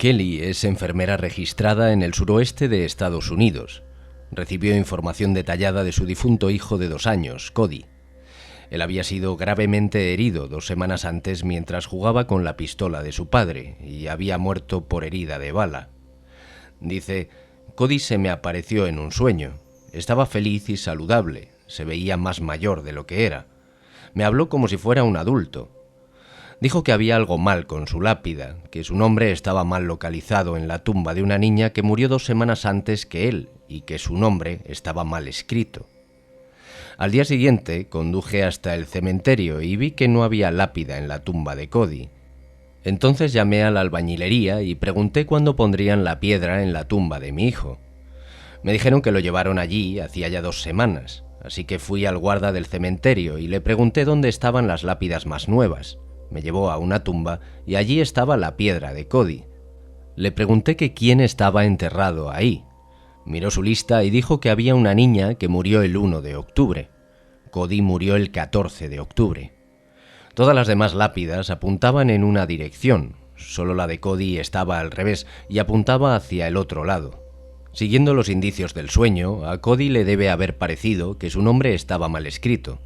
Kelly es enfermera registrada en el suroeste de Estados Unidos. Recibió información detallada de su difunto hijo de 2 años, Cody. Él había sido gravemente herido 2 semanas antes mientras jugaba con la pistola de su padre y había muerto por herida de bala. Dice: Cody se me apareció en un sueño. Estaba feliz y saludable, se veía más mayor de lo que era. Me habló como si fuera un adulto. Dijo que había algo mal con su lápida, que su nombre estaba mal localizado en la tumba de una niña que murió 2 semanas antes que él y que su nombre estaba mal escrito. Al día siguiente conduje hasta el cementerio y vi que no había lápida en la tumba de Cody. Entonces llamé a la albañilería y pregunté cuándo pondrían la piedra en la tumba de mi hijo. Me dijeron que lo llevaron allí hacía ya 2 semanas, así que fui al guarda del cementerio y le pregunté dónde estaban las lápidas más nuevas. Me llevó a una tumba y allí estaba la piedra de Cody. Le pregunté que quién estaba enterrado ahí. Miró su lista y dijo que había una niña que murió el 1 de octubre. Cody murió el 14 de octubre. Todas las demás lápidas apuntaban en una dirección, solo la de Cody estaba al revés y apuntaba hacia el otro lado. Siguiendo los indicios del sueño, a Cody le debe haber parecido que su nombre estaba mal escrito.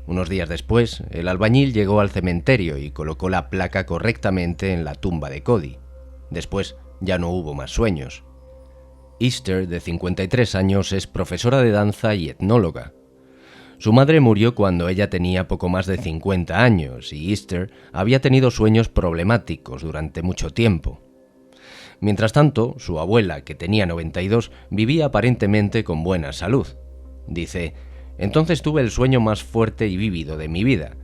Unos días después, el albañil llegó al cementerio y colocó la placa correctamente en la tumba de Cody. Después ya no hubo más sueños. Easter, de 53 años, es profesora de danza y etnóloga. Su madre murió cuando ella tenía poco más de 50 años y Easter había tenido sueños problemáticos durante mucho tiempo. Mientras tanto, su abuela, que tenía 92, vivía aparentemente con buena salud. Dice: entonces tuve el sueño más fuerte y vívido de mi vida.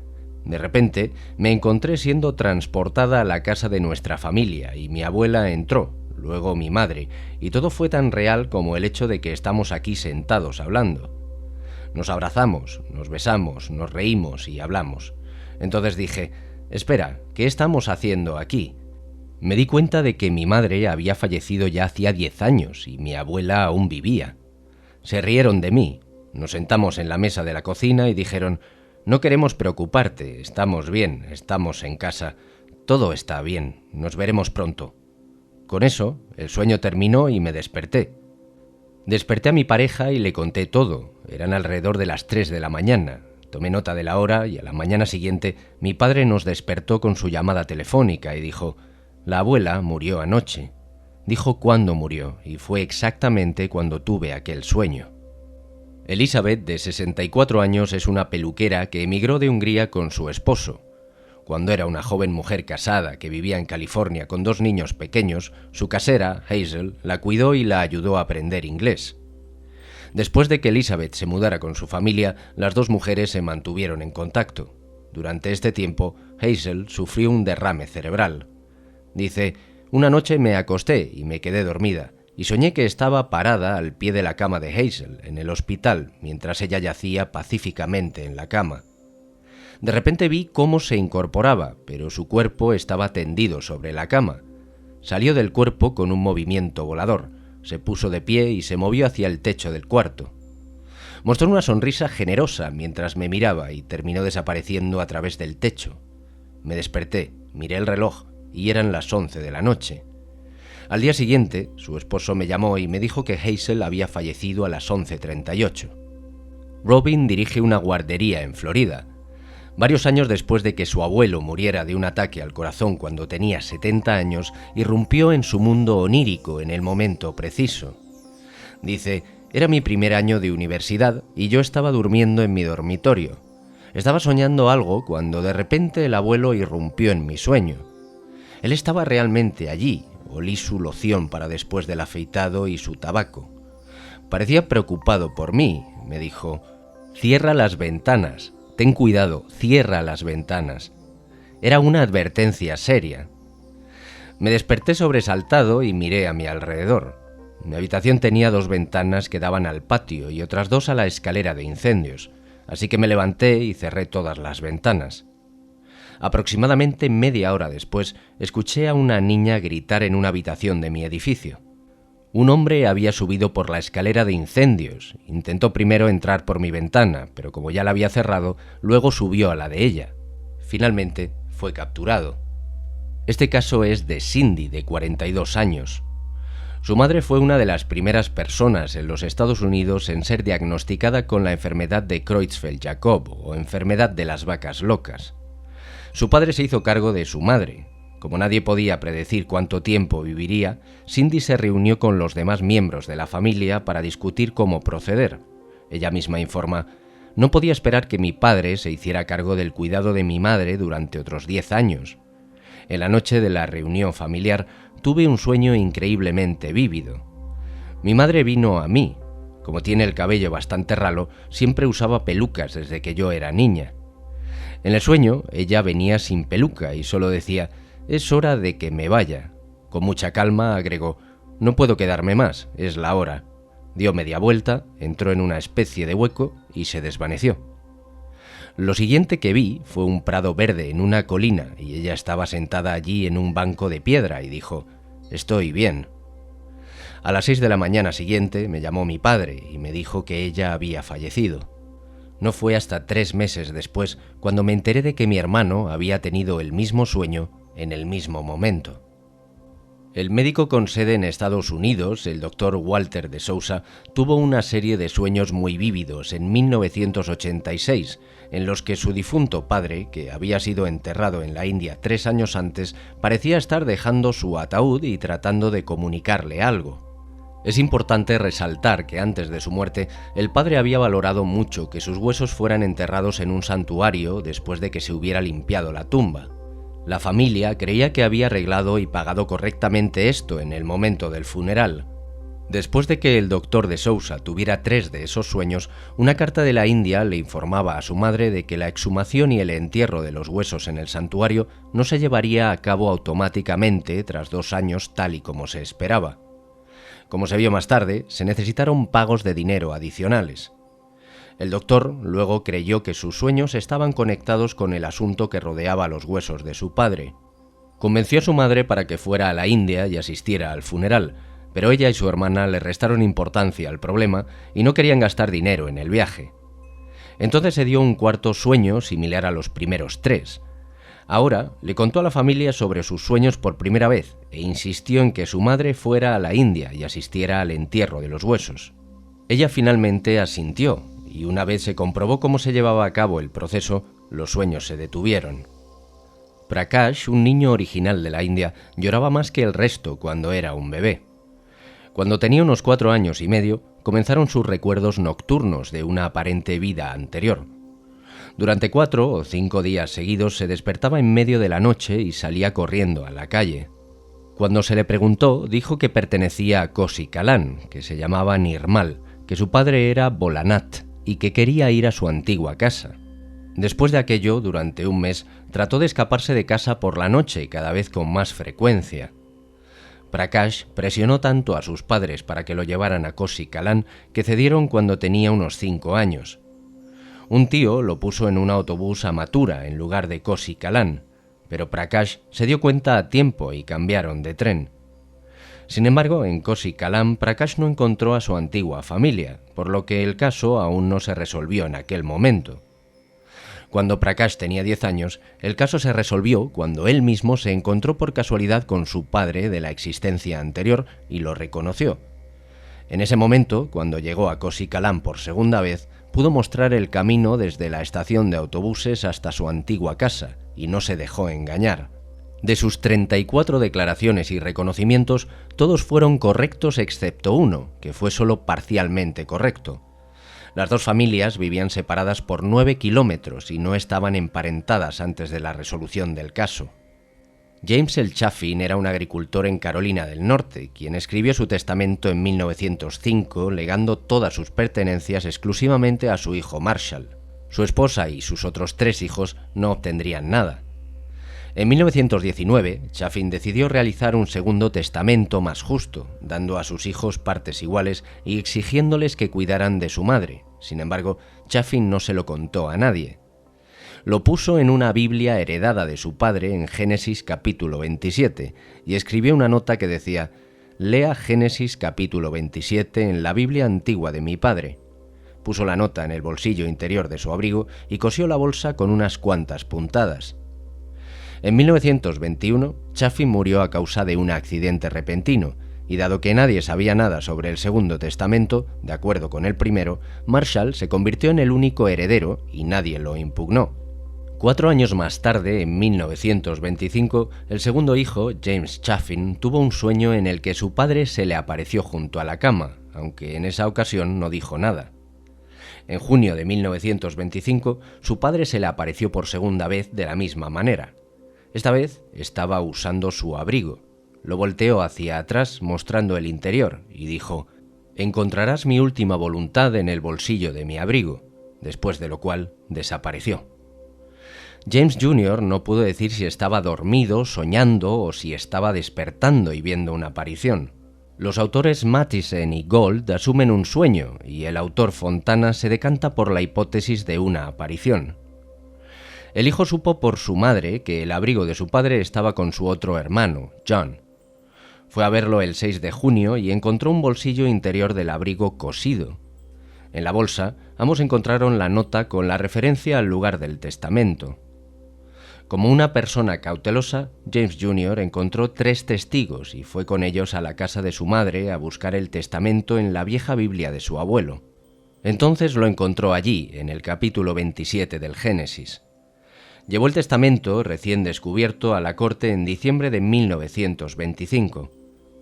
De repente me encontré siendo transportada a la casa de nuestra familia y mi abuela entró, luego mi madre, y todo fue tan real como el hecho de que estamos aquí sentados hablando. Nos abrazamos, nos besamos, nos reímos y hablamos. Entonces dije: espera, ¿qué estamos haciendo aquí? Me di cuenta de que mi madre había fallecido ya hacía 10 años y mi abuela aún vivía. Se rieron de mí. Nos sentamos en la mesa de la cocina y dijeron: no queremos preocuparte, estamos bien, estamos en casa, todo está bien, nos veremos pronto. Con eso, el sueño terminó y me desperté. Desperté a mi pareja y le conté todo, eran alrededor de las 3 de la mañana. Tomé nota de la hora y a la mañana siguiente mi padre nos despertó con su llamada telefónica y dijo: la abuela murió anoche. Dijo cuándo murió y fue exactamente cuando tuve aquel sueño. Elizabeth, de 64 años, es una peluquera que emigró de Hungría con su esposo. Cuando era una joven mujer casada que vivía en California con 2 niños pequeños, su casera, Hazel, la cuidó y la ayudó a aprender inglés. Después de que Elizabeth se mudara con su familia, las 2 mujeres se mantuvieron en contacto. Durante este tiempo, Hazel sufrió un derrame cerebral. Dice: una noche me acosté y me quedé dormida, y soñé que estaba parada al pie de la cama de Hazel, en el hospital, mientras ella yacía pacíficamente en la cama. De repente vi cómo se incorporaba, pero su cuerpo estaba tendido sobre la cama. Salió del cuerpo con un movimiento volador, se puso de pie y se movió hacia el techo del cuarto. Mostró una sonrisa generosa mientras me miraba y terminó desapareciendo a través del techo. Me desperté, miré el reloj y eran las 11 de la noche. Al día siguiente, su esposo me llamó y me dijo que Hazel había fallecido a las 11:38. Robin dirige una guardería en Florida. Varios años después de que su abuelo muriera de un ataque al corazón cuando tenía 70 años, irrumpió en su mundo onírico en el momento preciso. Dice: era mi primer año de universidad y yo estaba durmiendo en mi dormitorio. Estaba soñando algo cuando de repente el abuelo irrumpió en mi sueño. Él estaba realmente allí. Olí su loción para después del afeitado y su tabaco. Parecía preocupado por mí. Me dijo: cierra las ventanas, ten cuidado, cierra las ventanas. Era una advertencia seria. Me desperté sobresaltado y miré a mi alrededor. Mi habitación tenía 2 ventanas que daban al patio y otras 2 a la escalera de incendios, así que me levanté y cerré todas las ventanas. Aproximadamente media hora después, escuché a una niña gritar en una habitación de mi edificio. Un hombre había subido por la escalera de incendios. Intentó primero entrar por mi ventana, pero como ya la había cerrado, luego subió a la de ella. Finalmente, fue capturado. Este caso es de Cindy, de 42 años. Su madre fue una de las primeras personas en los Estados Unidos en ser diagnosticada con la enfermedad de Creutzfeldt-Jakob o enfermedad de las vacas locas. Su padre se hizo cargo de su madre. Como nadie podía predecir cuánto tiempo viviría, Cindy se reunió con los demás miembros de la familia para discutir cómo proceder. Ella misma informa: «No podía esperar que mi padre se hiciera cargo del cuidado de mi madre durante otros 10 años. En la noche de la reunión familiar tuve un sueño increíblemente vívido. Mi madre vino a mí. Como tiene el cabello bastante ralo, siempre usaba pelucas desde que yo era niña. En el sueño, ella venía sin peluca y solo decía: «Es hora de que me vaya». Con mucha calma agregó: «No puedo quedarme más, es la hora». Dio media vuelta, entró en una especie de hueco y se desvaneció. Lo siguiente que vi fue un prado verde en una colina y ella estaba sentada allí en un banco de piedra y dijo: «Estoy bien». A las 6 de la mañana siguiente me llamó mi padre y me dijo que ella había fallecido. No fue hasta 3 meses después cuando me enteré de que mi hermano había tenido el mismo sueño en el mismo momento. El médico con sede en Estados Unidos, el Dr. Walter de Sousa, tuvo una serie de sueños muy vívidos en 1986, en los que su difunto padre, que había sido enterrado en la India 3 años antes, parecía estar dejando su ataúd y tratando de comunicarle algo. Es importante resaltar que antes de su muerte, el padre había valorado mucho que sus huesos fueran enterrados en un santuario después de que se hubiera limpiado la tumba. La familia creía que había arreglado y pagado correctamente esto en el momento del funeral. Después de que el doctor de Sousa tuviera 3 de esos sueños, una carta de la India le informaba a su madre de que la exhumación y el entierro de los huesos en el santuario no se llevaría a cabo automáticamente tras 2 años tal y como se esperaba. Como se vio más tarde, se necesitaron pagos de dinero adicionales. El doctor luego creyó que sus sueños estaban conectados con el asunto que rodeaba los huesos de su padre. Convenció a su madre para que fuera a la India y asistiera al funeral, pero ella y su hermana le restaron importancia al problema y no querían gastar dinero en el viaje. Entonces se dio un cuarto sueño similar a los primeros 3. Ahora le contó a la familia sobre sus sueños por primera vez e insistió en que su madre fuera a la India y asistiera al entierro de los huesos. Ella finalmente asintió, y una vez se comprobó cómo se llevaba a cabo el proceso, los sueños se detuvieron. Prakash, un niño original de la India, lloraba más que el resto cuando era un bebé. Cuando tenía unos 4 años y medio, comenzaron sus recuerdos nocturnos de una aparente vida anterior. Durante 4 o 5 días seguidos se despertaba en medio de la noche y salía corriendo a la calle. Cuando se le preguntó, dijo que pertenecía a Kosi Kalan, que se llamaba Nirmal, que su padre era Bolanat y que quería ir a su antigua casa. Después de aquello, durante un mes, trató de escaparse de casa por la noche cada vez con más frecuencia. Prakash presionó tanto a sus padres para que lo llevaran a Kosi Kalan que cedieron cuando tenía unos 5 años. Un tío lo puso en un autobús a Mathura en lugar de Kosi Kalan, pero Prakash se dio cuenta a tiempo y cambiaron de tren. Sin embargo, en Kosi Kalan, Prakash no encontró a su antigua familia, por lo que el caso aún no se resolvió en aquel momento. Cuando Prakash tenía 10 años, el caso se resolvió cuando él mismo se encontró por casualidad con su padre de la existencia anterior y lo reconoció. En ese momento, cuando llegó a Kosi Kalan por segunda vez, pudo mostrar el camino desde la estación de autobuses hasta su antigua casa y no se dejó engañar. De sus 34 declaraciones y reconocimientos, todos fueron correctos excepto uno, que fue solo parcialmente correcto. Las 2 familias vivían separadas por 9 kilómetros y no estaban emparentadas antes de la resolución del caso. James L. Chaffin era un agricultor en Carolina del Norte, quien escribió su testamento en 1905, legando todas sus pertenencias exclusivamente a su hijo Marshall. Su esposa y sus otros 3 hijos no obtendrían nada. En 1919, Chaffin decidió realizar un segundo testamento más justo, dando a sus hijos partes iguales y exigiéndoles que cuidaran de su madre. Sin embargo, Chaffin no se lo contó a nadie. Lo puso en una Biblia heredada de su padre en Génesis capítulo 27 y escribió una nota que decía: «Lea Génesis capítulo 27 en la Biblia antigua de mi padre». Puso la nota en el bolsillo interior de su abrigo y cosió la bolsa con unas cuantas puntadas. En 1921, Chaffin murió a causa de un accidente repentino, y dado que nadie sabía nada sobre el segundo testamento, de acuerdo con el primero, Marshall se convirtió en el único heredero y nadie lo impugnó. 4 años más tarde, en 1925, el segundo hijo, James Chaffin, tuvo un sueño en el que su padre se le apareció junto a la cama, aunque en esa ocasión no dijo nada. En junio de 1925, su padre se le apareció por segunda vez de la misma manera. Esta vez estaba usando su abrigo. Lo volteó hacia atrás mostrando el interior y dijo: «Encontrarás mi última voluntad en el bolsillo de mi abrigo», después de lo cual desapareció. James Jr. no pudo decir si estaba dormido, soñando o si estaba despertando y viendo una aparición. Los autores Mathisen y Gold asumen un sueño y el autor Fontana se decanta por la hipótesis de una aparición. El hijo supo por su madre que el abrigo de su padre estaba con su otro hermano, John. Fue a verlo el 6 de junio y encontró un bolsillo interior del abrigo cosido. En la bolsa, ambos encontraron la nota con la referencia al lugar del testamento. Como una persona cautelosa, James Jr. encontró 3 testigos y fue con ellos a la casa de su madre a buscar el testamento en la vieja Biblia de su abuelo. Entonces lo encontró allí, en el capítulo 27 del Génesis. Llevó el testamento, recién descubierto, a la corte en diciembre de 1925.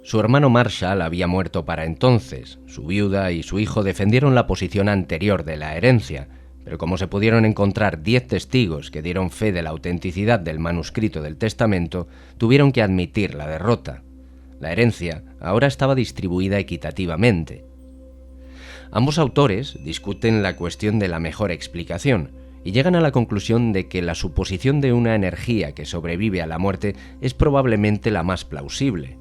Su hermano Marshall había muerto para entonces. Su viuda y su hijo defendieron la posición anterior de la herencia, pero como se pudieron encontrar 10 testigos que dieron fe de la autenticidad del manuscrito del testamento, tuvieron que admitir la derrota. La herencia ahora estaba distribuida equitativamente. Ambos autores discuten la cuestión de la mejor explicación, y llegan a la conclusión de que la suposición de una energía que sobrevive a la muerte es probablemente la más plausible.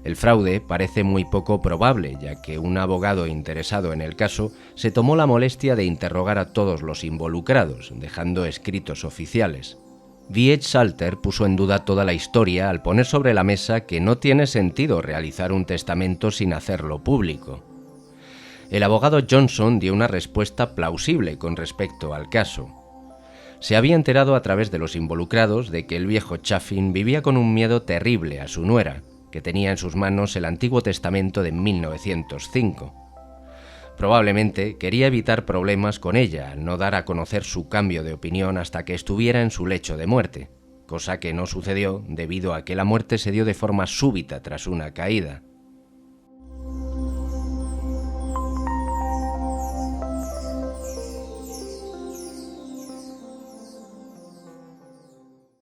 El fraude parece muy poco probable, ya que un abogado interesado en el caso se tomó la molestia de interrogar a todos los involucrados, dejando escritos oficiales. V.H. Salter puso en duda toda la historia al poner sobre la mesa que no tiene sentido realizar un testamento sin hacerlo público. El abogado Johnson dio una respuesta plausible con respecto al caso. Se había enterado a través de los involucrados de que el viejo Chaffin vivía con un miedo terrible a su nuera, que tenía en sus manos el Antiguo Testamento de 1905. Probablemente quería evitar problemas con ella al no dar a conocer su cambio de opinión hasta que estuviera en su lecho de muerte, cosa que no sucedió debido a que la muerte se dio de forma súbita tras una caída.